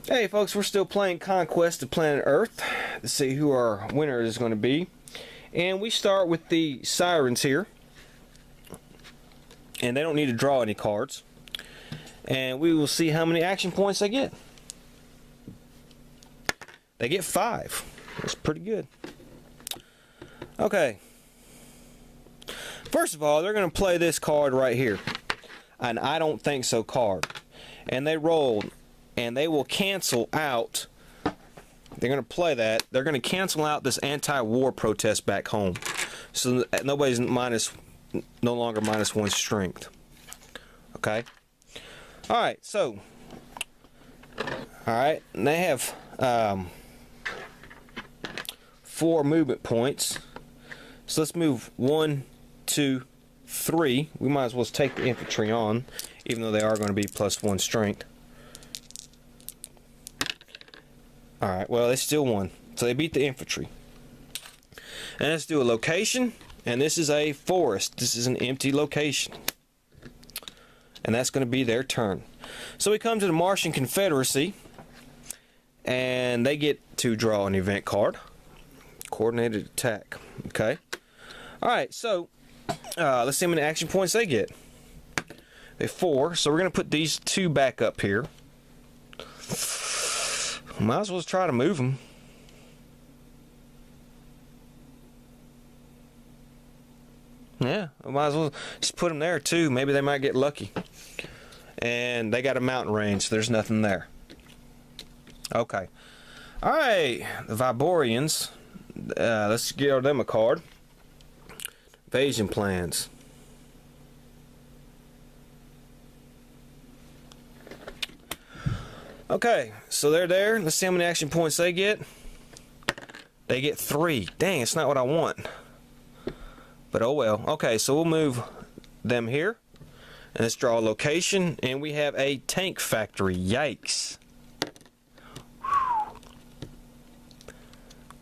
Hey folks, we're still playing Conquest of Planet Earth to see who our winner is going to be. And we start with the Sirens here. And they don't need to draw any cards. And we will see how many action points they get. They get 5. That's pretty good. Okay. First of all, they're going to play this card right here. An I don't think so card. And they rolled. And they will cancel out, they're going to play that, they're going to cancel out this anti-war protest back home. So nobody's no longer -1 strength. Okay? Alright, so, alright, and they have 4 movement points. So let's move 1, 2, 3. We might as well take the infantry on, even though they are going to be +1 strength. Alright, well, they still won. So they beat the infantry. And let's do a location. And this is a forest. This is an empty location. And that's going to be their turn. So we come to the Martian Confederacy. And they get to draw an event card. Coordinated attack. Okay. Alright, so let's see how many action points they get. They have 4. So we're going to put these 2 back up here. Might as well try to move them. Yeah, might as well just put them there too. Maybe they might get lucky. And they got a mountain range, so there's nothing there. Okay. Alright, the Viborians. Let's give them a card. Invasion plans. Okay, so they're there. Let's see how many action points they get. They get 3. Dang, it's not what I want. But oh well. Okay, so we'll move them here. And let's draw a location. And we have a tank factory. Yikes.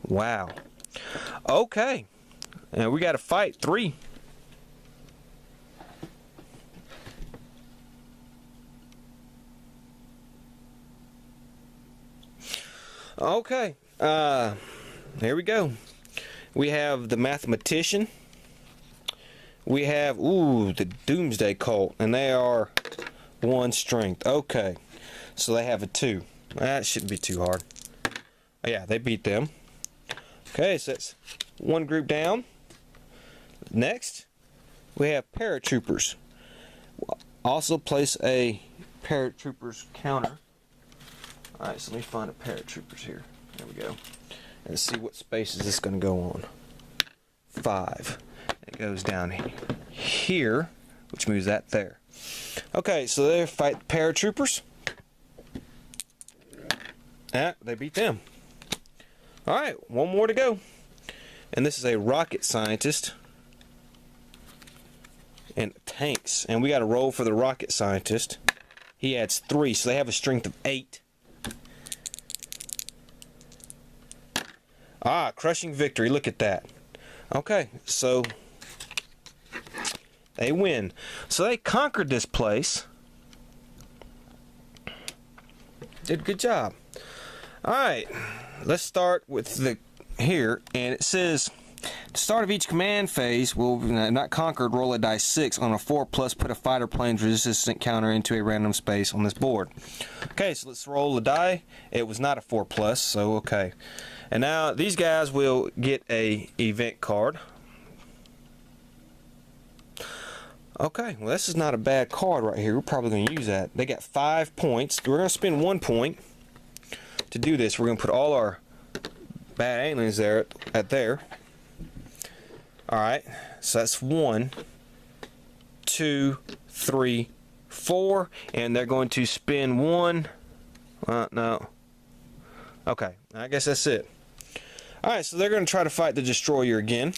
Wow. Okay. And we got to fight 3. Okay, here we go. We have the mathematician. We have, the Doomsday Cult, and they are 1 strength. Okay, so they have a 2. That shouldn't be too hard. Oh, yeah, they beat them. Okay, so that's 1 group down. Next, we have paratroopers. Also place a paratroopers counter. Alright, so let me find a paratroopers here. There we go. And see what space is this going to go on. 5. It goes down here, which moves that there. Okay, so they fight paratroopers. They beat them. Alright, 1 more to go. And this is a rocket scientist. And tanks. And we got to roll for the rocket scientist. He adds 3, so they have a strength of 8. Crushing victory. Look at that. Okay, so they win. So they conquered this place. Did a good job. Alright, let's start with the here. And it says, at the start of each command phase, will not conquered, roll a die 6. On a 4+, put a fighter plane's resistant counter into a random space on this board. Okay, so let's roll the die. It was not a 4+, so okay. And now these guys will get a event card. Okay, well this is not a bad card right here. We're probably going to use that. They got 5 points. We're going to spend 1 point to do this. We're going to put all our bad aliens there at there. Alright, so that's 1, 2, 3, 4. And they're going to spend 1. No. Okay, I guess that's it. Alright, so they're going to try to fight the destroyer again.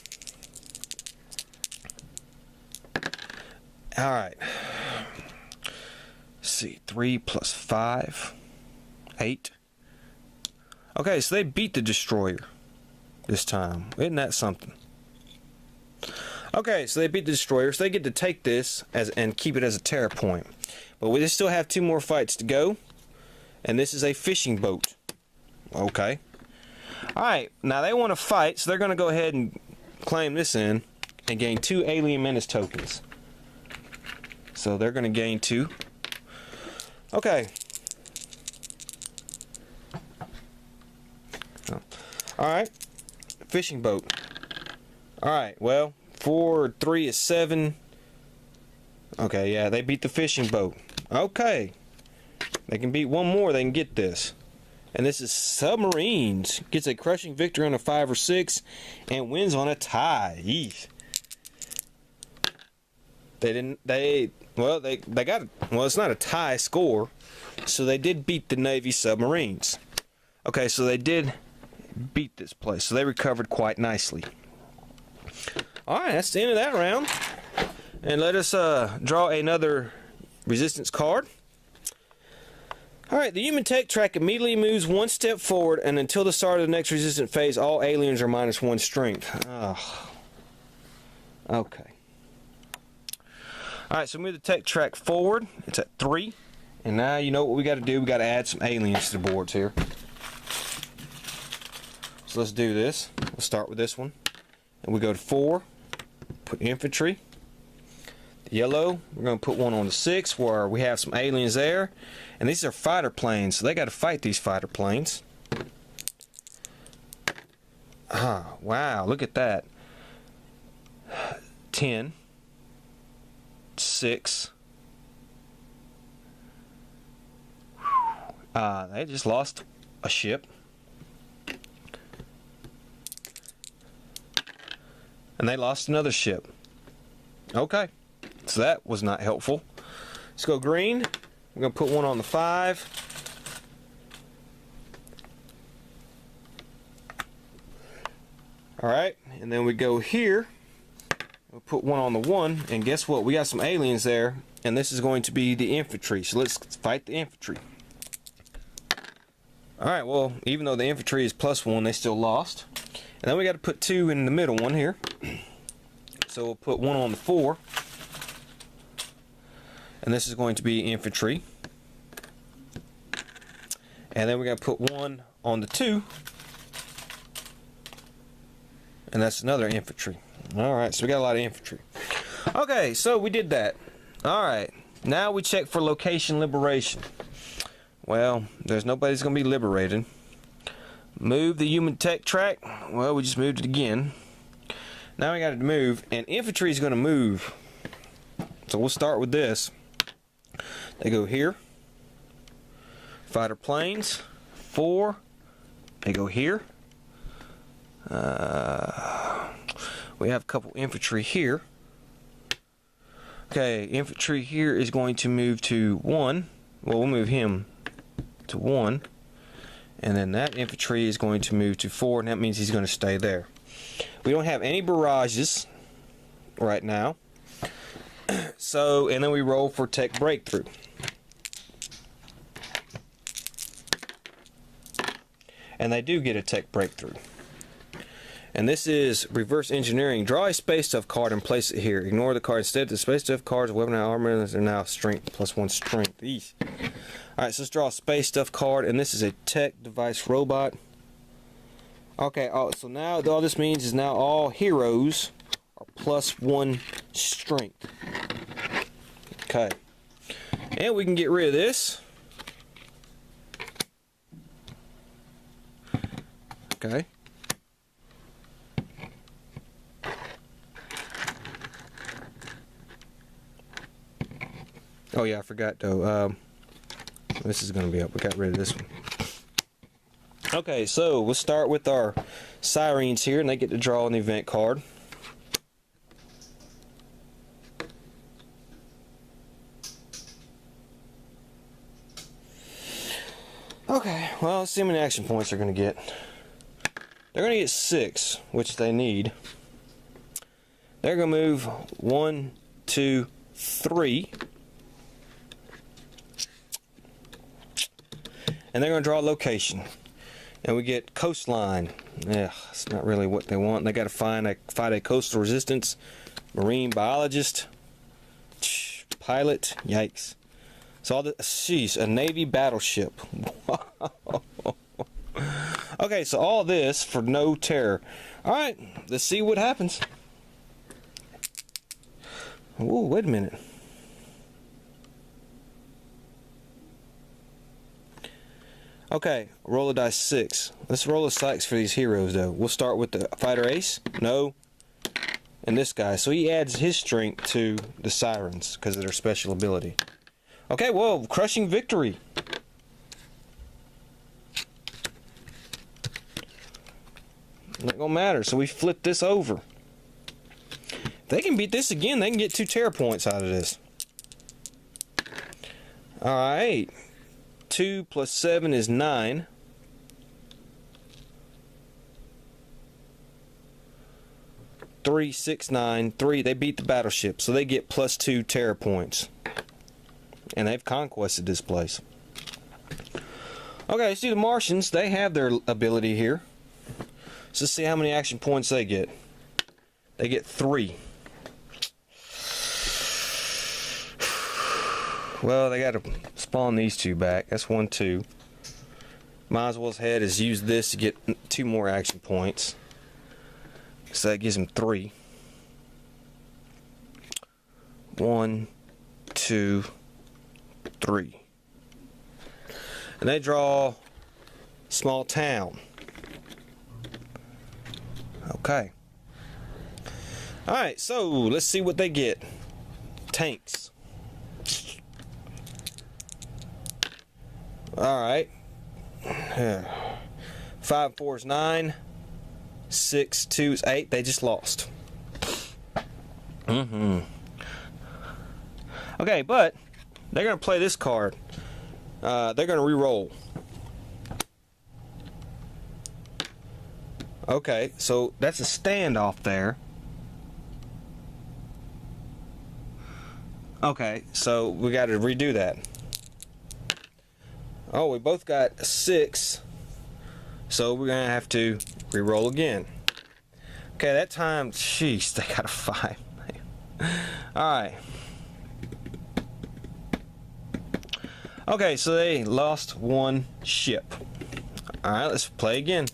Alright. Let's see, 3 plus 5. 8. Okay, so they beat the destroyer this time. Isn't that something? Okay, so they beat the destroyer, so they get to take this and keep it as a terror point. But we still have 2 more fights to go. and this is a fishing boat. Okay. Alright, now they want to fight, so they're going to go ahead and claim this in and gain 2 Alien Menace tokens. So they're going to gain 2. Okay. Alright, fishing boat. Alright, well, 4, 3 is 7. Okay, yeah, they beat the fishing boat. Okay. They can beat one more, they can get this. And this is Submarines. Gets a crushing victory on a 5 or 6 and wins on a tie. Yeesh. They got, well, it's not a tie score. So they did beat the Navy Submarines. Okay, so they did beat this place. So they recovered quite nicely. Alright, that's the end of that round. And let us draw another resistance card. Alright, the human tech track immediately moves 1 step forward, and until the start of the next resistant phase, all aliens are -1 strength. Oh. Okay. Alright, so move the tech track forward. It's at 3. And now you know what we got to do. We got to add some aliens to the boards here. So let's do this. Let's start with this one. And we go to 4. Put infantry. The yellow, we're going to put one on the 6 where we have some aliens there. And these are fighter planes, so they got to fight these fighter planes. Ah, wow, look at that. 10, 6. They just lost a ship. And they lost another ship. Okay, so that was not helpful. Let's go green. We're going to put one on the 5. Alright, and then we go here. We'll put one on the 1, and guess what? We got some aliens there, and this is going to be the infantry. So let's fight the infantry. Alright, well, even though the infantry is +1, they still lost. And then we got to put 2 in the middle one here. So we'll put 1 on the 4. And this is going to be infantry. And then we're going to put 1 on the 2. And that's another infantry. Alright, so we got a lot of infantry. Okay, so we did that. Alright, now we check for location liberation. Well, there's nobody's going to be liberated. Move the human tech track. Well, we just moved it again. Now we got to move, and infantry is going to move. So we'll start with this. They go here. Fighter planes. 4. They go here. We have a couple infantry here. Okay, infantry here is going to move to 1. Well, we'll move him to 1. And then that infantry is going to move to 4, and that means he's going to stay there. We don't have any barrages right now. So, and then we roll for tech breakthrough. And they do get a tech breakthrough. And this is reverse engineering. Draw a space stuff card and place it here. Ignore the card. Instead, the space stuff cards, weapon and armor, are now strength +1 strength. Eesh. Alright, so let's draw a space stuff card, and this is a tech device robot. Okay, so now all this means is now all heroes are +1 strength. Okay. And we can get rid of this. Okay. Oh yeah, I forgot though. This is going to be up. We got rid of this one. Okay, so we'll start with our sirens here, and they get to draw an event card. Okay, well, let's see how many action points they're going to get. They're going to get 6, which they need. They're going to move 1, 2, 3. And they're going to draw a location. And we get coastline. Yeah, it's not really what they want. They got to fight a coastal resistance, marine biologist, pilot. Yikes. So all the, sheesh, a Navy battleship. Okay, so all this for no terror. Alright, let's see what happens. Ooh, wait a minute. Okay, roll a dice 6. Let's roll a 6 for these heroes though. We'll start with the fighter ace. No. And this guy. So he adds his strength to the sirens because of their special ability. Okay, well, crushing victory. Not gonna matter. So we flip this over. If they can beat this again, they can get 2 terror points out of this. Alright. 2 plus 7 is 9. Three, 6, 9, 3. They beat the battleship, so they get plus 2 terror points. And they've conquested this place. Okay, see the Martians, they have their ability here. So let's see how many action points they get. They get 3. Well, they gotta spawn these 2 back. That's 1, 2. Might as well head is use this to get 2 more action points. So that gives them 3. 1, 2, 3. And they draw small town. Okay. Alright, so let's see what they get. Tanks. Alright. 5, 4 is 9. 6, 2 is 8. They just lost. Okay, but they're going to play this card. They're going to re-roll. Okay, so that's a standoff there. Okay, so we got to redo that. Oh, we both got a 6. So we're going to have to re-roll again. Okay, that time, jeez, they got a 5. Alright. Okay, so they lost 1 ship. Alright, let's play again.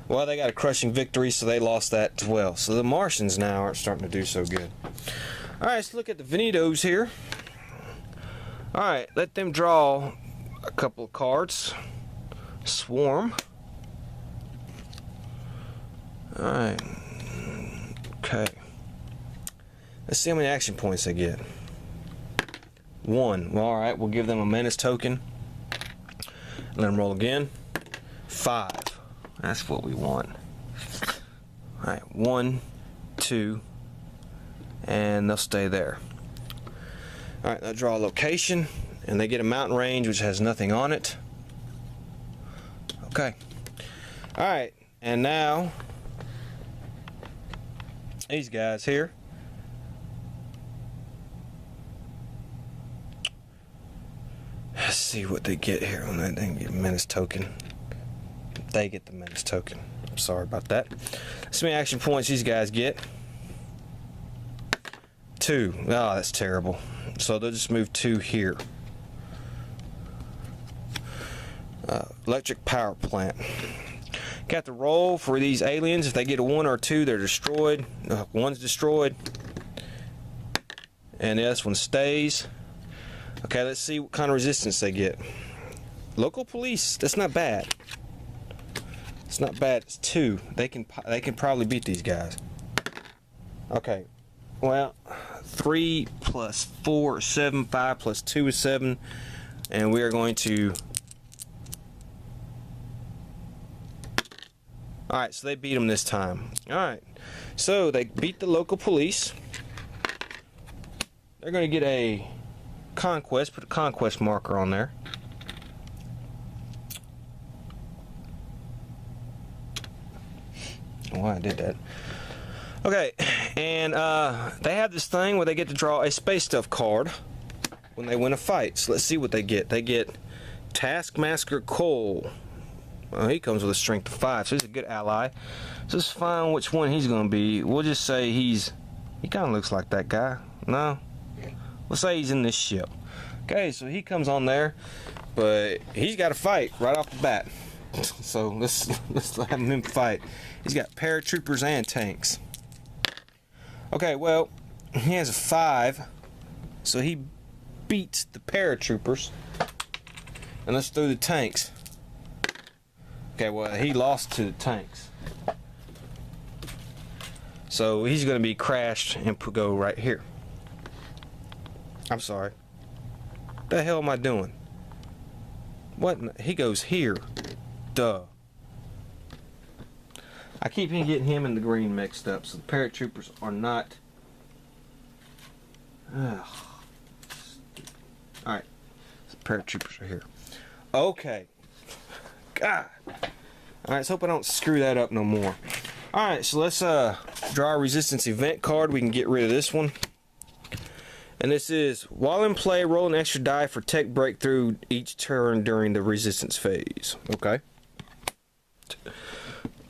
Well, they got a crushing victory, so they lost that as well. So the Martians now aren't starting to do so good. Alright, let's look at the Venitos here. Alright, let them draw a couple of cards. Swarm. Alright. Okay. Let's see how many action points they get. 1. Well, alright, we'll give them a menace token. Let them roll again. 5. That's what we want. Alright, 1, 2, and they'll stay there. Alright, they'll draw a location, and they get a mountain range which has nothing on it. Okay. Alright, and now these guys here. Let's see what they get here when they get a menace token. They get the menace token. I'm sorry about that. Let's see how many action points these guys get. 2. Oh, that's terrible. So they'll just move 2 here. Electric power plant. Got the roll for these aliens. If they get a 1 or a 2, they're destroyed. 1's destroyed. And this one stays. Okay, let's see what kind of resistance they get. Local police. That's not bad. It's not bad. It's 2. They can probably beat these guys. Okay. Well, 3 plus 4 is 7. 5 plus 2 is 7. And we are going to... Alright, so they beat them this time. Alright. So they beat the local police. They're going to get a conquest. Put a conquest marker on there. Oh, I did that. Okay, and they have this thing where they get to draw a space stuff card when they win a fight. So let's see what they get. They get Taskmaster Cole. Well, he comes with a strength of 5, so he's a good ally. So let's find which one he's going to be. We'll just say he kind of looks like that guy. No? Let's say he's in this ship. Okay, so he comes on there, but he's got to fight right off the bat. So let's have him fight. He's got paratroopers and tanks. Okay, well, he has a 5, so he beats the paratroopers. And let's do the tanks. Okay, well, he lost to the tanks. So he's going to be crashed and go right here. I'm sorry. What the hell am I doing? What? He goes here. Duh. I keep getting him and the green mixed up, so the paratroopers are not. Alright. So the paratroopers are here. Okay. God. Alright, so hope I don't screw that up no more. Alright, so let's draw a resistance event card. We can get rid of this one. And this is, while in play, roll an extra die for tech breakthrough each turn during the resistance phase. Okay.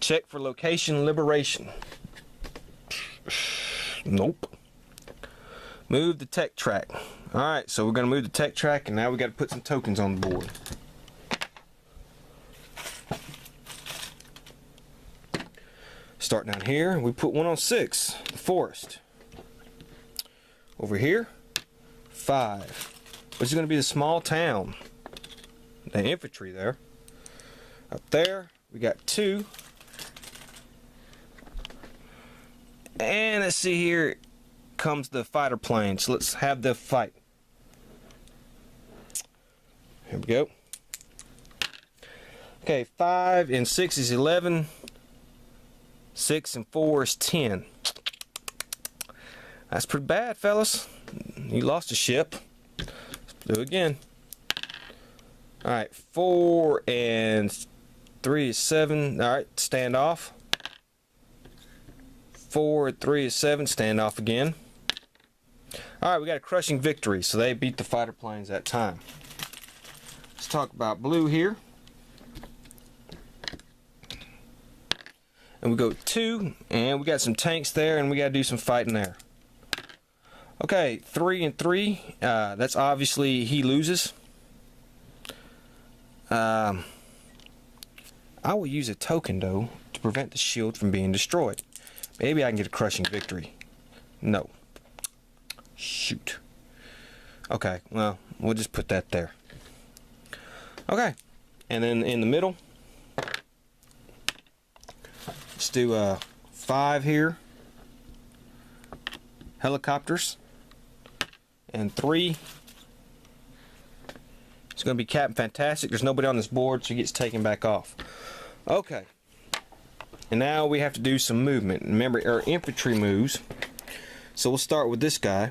Check for location liberation. Nope. Move the tech track. Alright, so we're going to move the tech track, and now we got to put some tokens on the board. Start down here, we put 1 on 6, the forest. Over here, 5. Which is going to be the small town. The infantry there. Up there, we got 2. And let's see, here comes the fighter plane. So let's have the fight. Here we go. Okay, 5 and 6 is 11. 6 and 4 is 10. That's pretty bad, fellas. You lost a ship. Let's do it again. Alright, 4 and 3 is 7. Alright, stand off. 4 and 3 is 7. Stand off again. Alright, we got a crushing victory. So they beat the fighter planes that time. Let's talk about blue here. And we go 2, and we got some tanks there, and we got to do some fighting there. Okay, 3 and 3. That's obviously he loses. I will use a token though to prevent the shield from being destroyed. Maybe I can get a crushing victory. No. Shoot. Okay, well, we'll just put that there. Okay, and then in the middle, let's do 5 here. Helicopters. And 3. It's going to be Captain Fantastic. There's nobody on this board, so he gets taken back off. Okay. And now we have to do some movement. Remember, our infantry moves. So we'll start with this guy.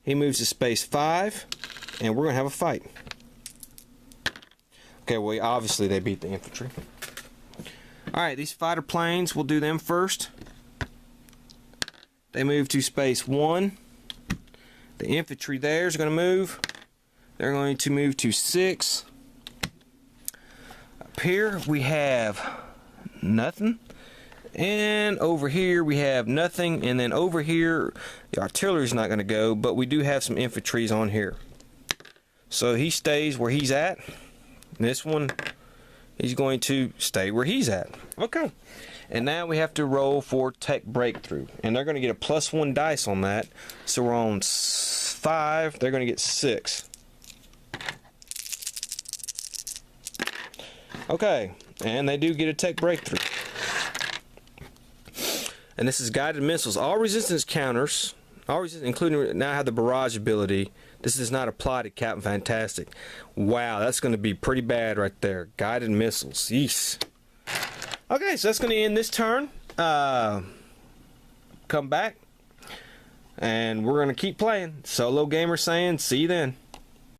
He moves to space 5, and we're going to have a fight. Okay, well, obviously they beat the infantry. Alright, these fighter planes, we'll do them first. They move to space 1. The infantry there is going to move. They're going to move to 6. Up here we have nothing. And over here we have nothing. And then over here, the artillery is not going to go, but we do have some infantries on here. So he stays where he's at. This one, he's going to stay where he's at. Okay. And now we have to roll for tech breakthrough. And they're going to get a +1 dice on that. So we're on 5. They're going to get 6. Okay. And they do get a tech breakthrough. And this is guided missiles. All resistance counters, including now have the barrage ability. This does not apply to Captain Fantastic. Wow, that's going to be pretty bad right there. Guided missiles. Yeesh. Okay, so that's going to end this turn. Come back. And we're going to keep playing. SoloGamer saying, see you then.